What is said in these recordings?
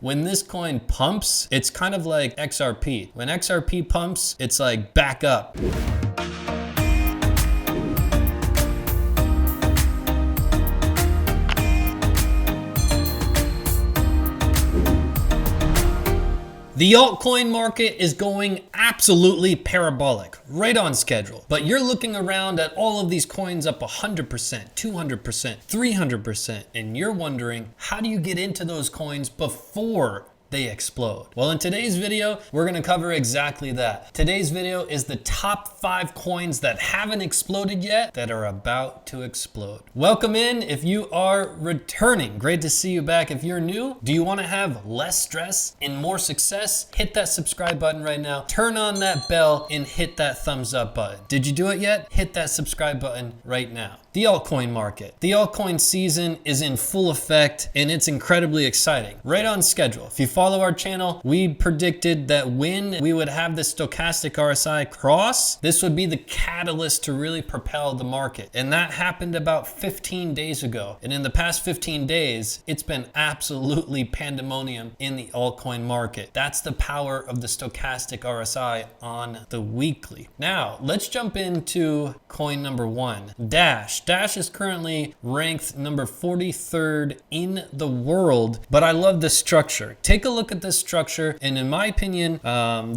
When this coin pumps, it's kind of like XRP. When XRP pumps, it's like back up. The altcoin market is going absolutely parabolic, right on schedule. But you're looking around at all of these coins up 100%, 200%, 300%, and you're wondering, how do you get into those coins before they explode? Well, in today's video, we're gonna cover exactly that. Today's video is the top 5 coins that haven't exploded yet that are about to explode. Welcome in if you are returning. Great to see you back. If you're new, do you wanna have less stress and more success? Hit that subscribe button right now, turn on that bell, and hit that thumbs up button. Did you do it yet? Hit that subscribe button right now. The altcoin market. The altcoin season is in full effect and it's incredibly exciting. Right on schedule. If you follow our channel, we predicted that when we would have the stochastic RSI cross, this would be the catalyst to really propel the market. And that happened about 15 days ago. And in the past 15 days, it's been absolutely pandemonium in the altcoin market. That's the power of the stochastic RSI on the weekly. Now, let's jump into coin number 1, Dash. Dash is currently ranked number 43rd in the world, but I love the structure. Take a look at this structure, and in my opinion,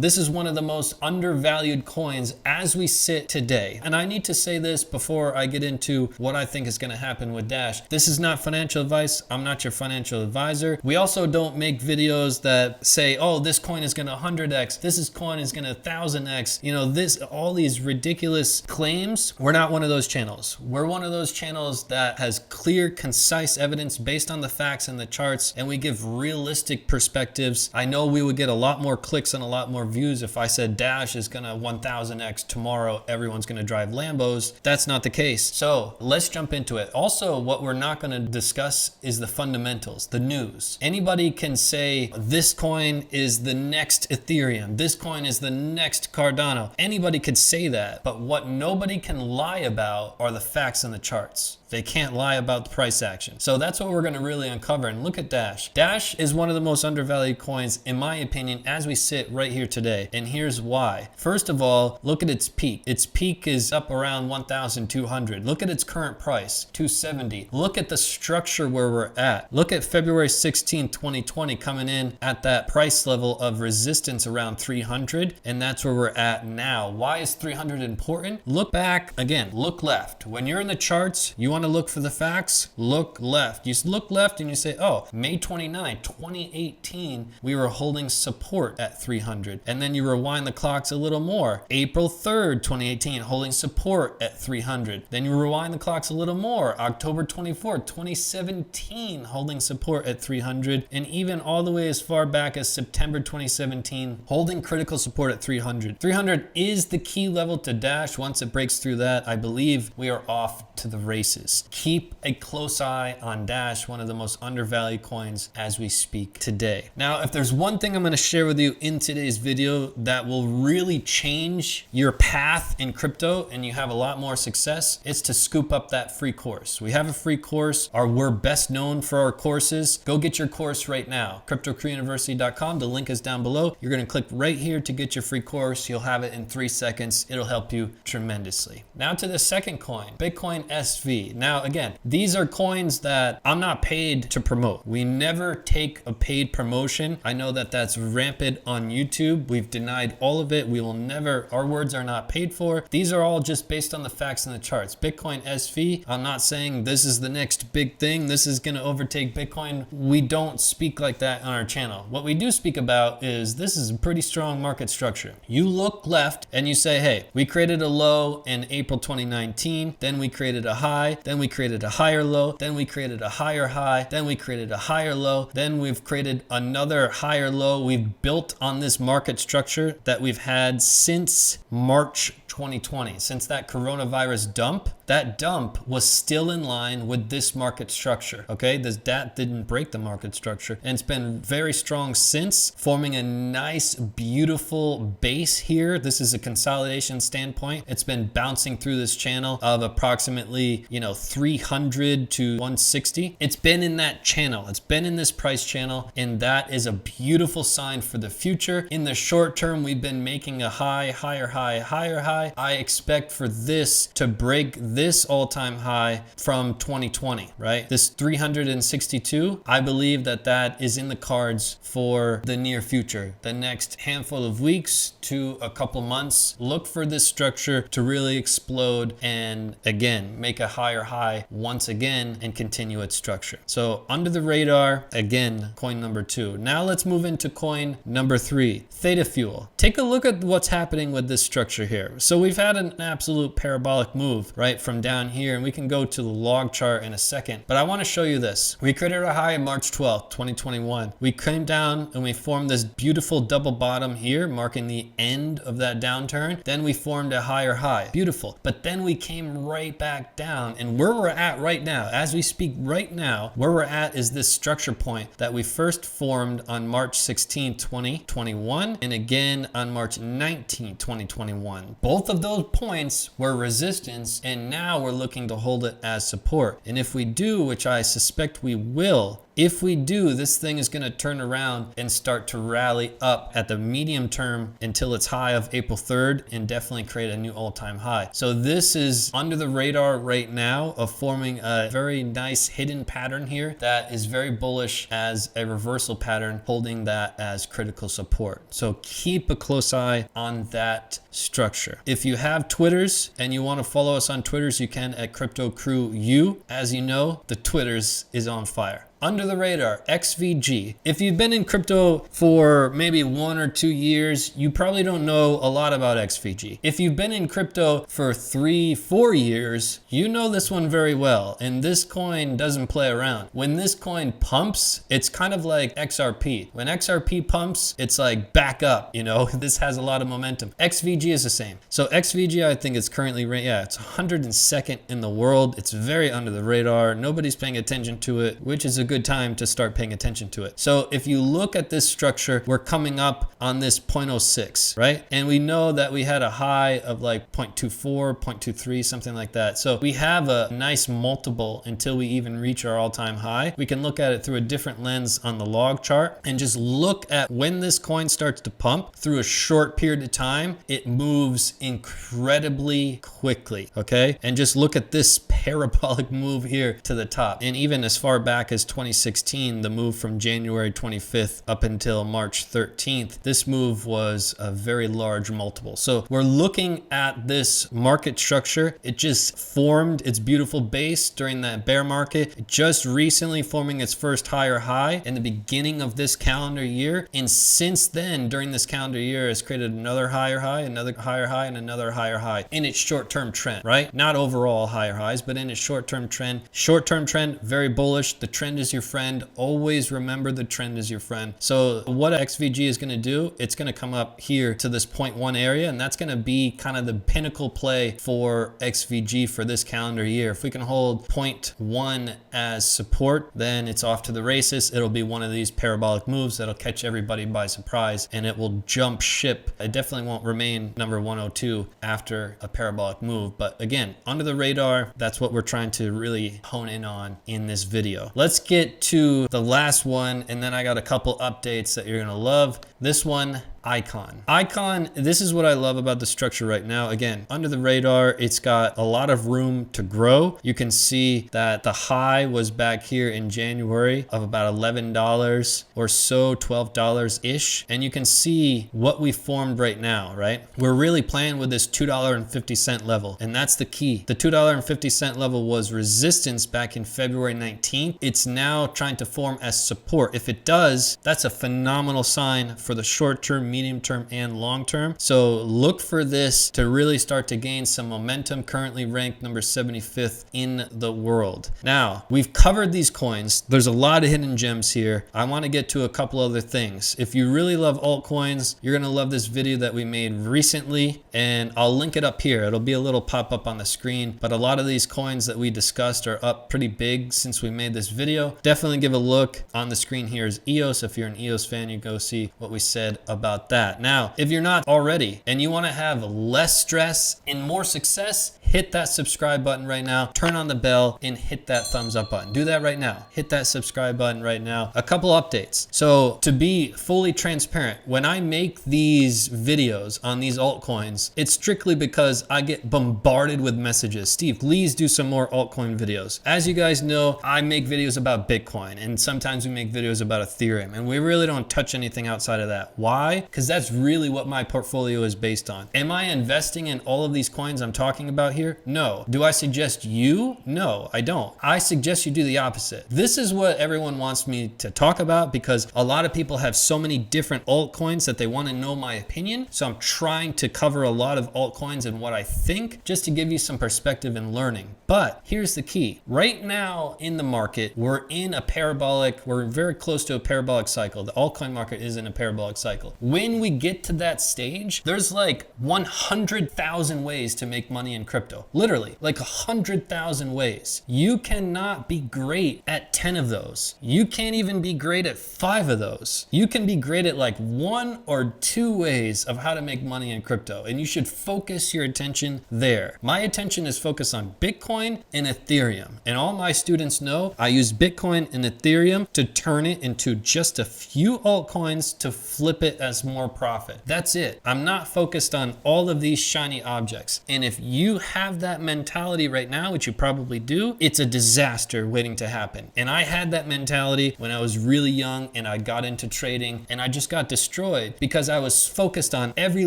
this is one of the most undervalued coins as we sit today. And I need to say this before I get into what I think is going to happen with Dash. This is not financial advice. I'm not your financial advisor. We also don't make videos that say, oh, this coin is going to 100x, this coin is going to 1000x. You know, all these ridiculous claims. We're not one of those channels. We're one of those channels that has clear, concise evidence based on the facts and the charts, and we give realistic perspectives. I know we would get a lot more clicks and a lot more views if I said Dash is gonna 1000x tomorrow, everyone's gonna drive Lambos. That's not the case. So let's jump into it. Also, what we're not gonna discuss is the fundamentals, the news. Anybody can say this coin is the next Ethereum, this coin is the next Cardano. Anybody could say that, but what nobody can lie about are the facts and the charts. They can't lie about the price action. So that's what we're going to really uncover. And look at Dash. Dash is one of the most undervalued coins, in my opinion, as we sit right here today. And here's why. First of all, look at its peak. Its peak is up around 1,200. Look at its current price, 270. Look at the structure where we're at. Look at February 16, 2020 coming in at that price level of resistance around 300. And that's where we're at now. Why is 300 important? Look back again, look left. When you're in the charts, you want to look for the facts, look left. You look left and you say, oh, May 29, 2018, we were holding support at 300. And then you rewind the clocks a little more. April 3rd, 2018, holding support at 300. Then you rewind the clocks a little more. October 24th, 2017, holding support at 300. And even all the way as far back as September 2017, holding critical support at 300. 300 is the key level to Dash. Once it breaks through that, I believe we are off to the races. Keep a close eye on Dash, one of the most undervalued coins as we speak today. Now, if there's one thing I'm going to share with you in today's video that will really change your path in crypto and you have a lot more success, it's to scoop up that free course. We have a free course. We're best known for our courses. Go get your course right now. CryptoCrewUniversity.com. The link is down below. You're going to click right here to get your free course. You'll have it in 3 seconds. It'll help you tremendously. Now to the second coin, Bitcoin SV. Now, again, these are coins that I'm not paid to promote. We never take a paid promotion. I know that that's rampant on YouTube. We've denied all of it. We will never, our words are not paid for. These are all just based on the facts and the charts. Bitcoin SV, I'm not saying this is the next big thing. This is going to overtake Bitcoin. We don't speak like that on our channel. What we do speak about is this is a pretty strong market structure. You look left and you say, hey, we created a low in April 2019, then we created a high, then we created a higher low, then we created a higher high, then we created a higher low, then we've created another higher low. We've built on this market structure that we've had since March 2020. Since that coronavirus dump, that dump was still in line with this market structure, okay? That didn't break the market structure, and it's been very strong since, forming a nice, beautiful base here. This is a consolidation standpoint. It's been bouncing through this channel of approximately, 300 to 160. It's been in that channel. It's been in this price channel, and that is a beautiful sign for the future. In the short term, we've been making a high, higher high, higher high. I expect for this to break this all-time high from 2020, right? This 362, I believe that is in the cards for the near future. The next handful of weeks to a couple months, look for this structure to really explode and again, make a higher high once again and continue its structure. So under the radar, again, coin number 2. Now let's move into coin number 3, Theta Fuel. Take a look at what's happening with this structure here. So we've had an absolute parabolic move, right, from down here, and we can go to the log chart in a second, but I want to show you this. We created a high on March 12th, 2021. We came down and we formed this beautiful double bottom here, marking the end of that downturn. Then we formed a higher high, beautiful. But then we came right back down, and where we're at right now, as we speak right now, where we're at is this structure point that we first formed on March 16, 2021, and again on March 19, 2021. Both of those points were resistance, and now we're looking to hold it as support. And if we do, which I suspect we will, if we do, this thing is going to turn around and start to rally up at the medium term until its high of April 3rd and definitely create a new all-time high. So this is under the radar right now of forming a very nice hidden pattern here that is very bullish as a reversal pattern, holding that as critical support. So keep a close eye on that structure. If you have Twitters and you want to follow us on Twitters, you can at CryptoCrewU. As you know, the Twitters is on fire. Under the radar, XVG. If you've been in crypto for maybe 1 or 2 years, you probably don't know a lot about XVG. If you've been in crypto for 3, 4 years, you know this one very well. And this coin doesn't play around. When this coin pumps, it's kind of like XRP. When XRP pumps, it's like back up, this has a lot of momentum. XVG is the same. So XVG, I think it's currently, it's 102nd in the world. It's very under the radar. Nobody's paying attention to it, which is a good time to start paying attention to it. So if you look at this structure, we're coming up on this 0.06, right? And we know that we had a high of like 0.24, 0.23, something like that. So we have a nice multiple until we even reach our all-time high. We can look at it through a different lens on the log chart and just look at when this coin starts to pump through a short period of time, it moves incredibly quickly, okay? And just look at this parabolic move here to the top. And even as far back as 2016, the move from January 25th up until March 13th, this move was a very large multiple. So we're looking at this market structure. It just formed its beautiful base during that bear market, just recently forming its first higher high in the beginning of this calendar year. And since then, during this calendar year, it's created another higher high, another higher high, and another higher high in its short-term trend, right? Not overall higher highs, but in its short-term trend. Short-term trend, very bullish. The trend is your friend. Always remember the trend is your friend. So what XVG is going to do, it's going to come up here to this 0.1 area, and that's going to be kind of the pinnacle play for XVG for this calendar year. If we can hold 0.1 as support, then it's off to the races. It'll be one of these parabolic moves that'll catch everybody by surprise, and it will jump ship. It definitely won't remain number 102 after a parabolic move. But again, under the radar, that's what we're trying to really hone in on in this video. Let's get to the last one, and then I got a couple updates that you're gonna love. This one, Icon, this is what I love about the structure right now. Again, under the radar, it's got a lot of room to grow. You can see that the high was back here in January of about $11 or so, $12-ish. And you can see what we formed right now, right? We're really playing with this $2.50 level, and that's the key. The $2.50 level was resistance back in February 19th. It's now trying to form as support. If it does, that's a phenomenal sign for the short term, medium term and long term. So look for this to really start to gain some momentum. Currently ranked number 75th in the world. Now, we've covered these coins. There's a lot of hidden gems here. I want to get to a couple other things. If you really love altcoins, you're going to love this video that we made recently, and I'll link it up here. It'll be a little pop up on the screen, but a lot of these coins that we discussed are up pretty big since we made this video. Definitely give a look. On the screen here is EOS. If you're an EOS fan, you go see what we said about that. Now, if you're not already and you want to have less stress and more success, hit that subscribe button right now, turn on the bell, and hit that thumbs up button. Do that right now. Hit that subscribe button right now. A couple updates. So to be fully transparent, when I make these videos on these altcoins, it's strictly because I get bombarded with messages. Steve, please do some more altcoin videos. As you guys know, I make videos about Bitcoin, and sometimes we make videos about Ethereum, and we really don't touch anything outside of that. Why? Because that's really what my portfolio is based on. Am I investing in all of these coins I'm talking about here? No. Do I suggest you? No, I don't. I suggest you do the opposite. This is what everyone wants me to talk about because a lot of people have so many different altcoins that they want to know my opinion. So I'm trying to cover a lot of altcoins and what I think just to give you some perspective and learning. But here's the key. Right now in the market, we're in a parabolic, we're very close to a parabolic cycle. The altcoin market is in a parabolic cycle. When we get to that stage, there's like 100,000 ways to make money in crypto. Literally, like 100,000 ways. You cannot be great at 10 of those. You can't even be great at 5 of those. You can be great at like 1 or 2 ways of how to make money in crypto, and you should focus your attention there. My attention is focused on Bitcoin and Ethereum, and all my students know I use Bitcoin and Ethereum to turn it into just a few altcoins to flip it as more profit. That's it. I'm not focused on all of these shiny objects. And if you have that mentality right now, which you probably do, it's a disaster waiting to happen. And I had that mentality when I was really young and I got into trading, and I just got destroyed because I was focused on every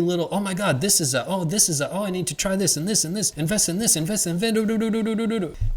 little, oh my God, this is oh, I need to try this and this and this, invest in this, invest in that,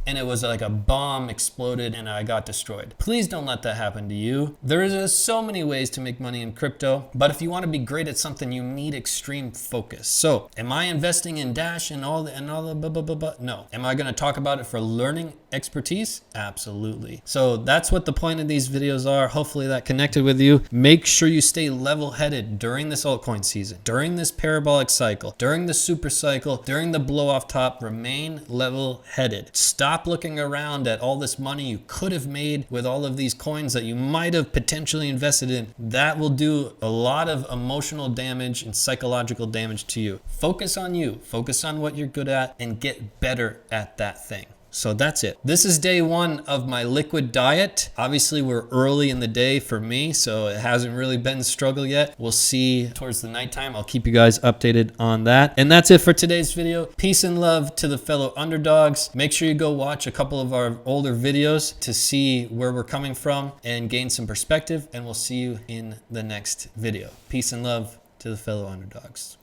and it was like a bomb exploded and I got destroyed. Please don't let that happen to you. There is so many ways to make money in crypto, but if you want to be great at something, you need extreme focus. So am I investing in Dash and all the blah, blah, blah, blah? No. Am I going to talk about it for learning expertise? Absolutely. So that's what the point of these videos are. Hopefully that connected with you. Make sure you stay level-headed during this altcoin season, during this parabolic cycle, during the super cycle, during the blow off top. Remain level-headed. Stop looking around at all this money you could have made with all of these coins that you might have potentially invested in. That will do a lot of emotional damage and psychological damage to you. Focus on you. Focus on what you're good at and get better at that thing. So that's it. This is day 1 of my liquid diet. Obviously, we're early in the day for me, so it hasn't really been a struggle yet. We'll see towards the nighttime. I'll keep you guys updated on that. And that's it for today's video. Peace and love to the fellow underdogs. Make sure you go watch a couple of our older videos to see where we're coming from and gain some perspective. And we'll see you in the next video. Peace and love to the fellow underdogs.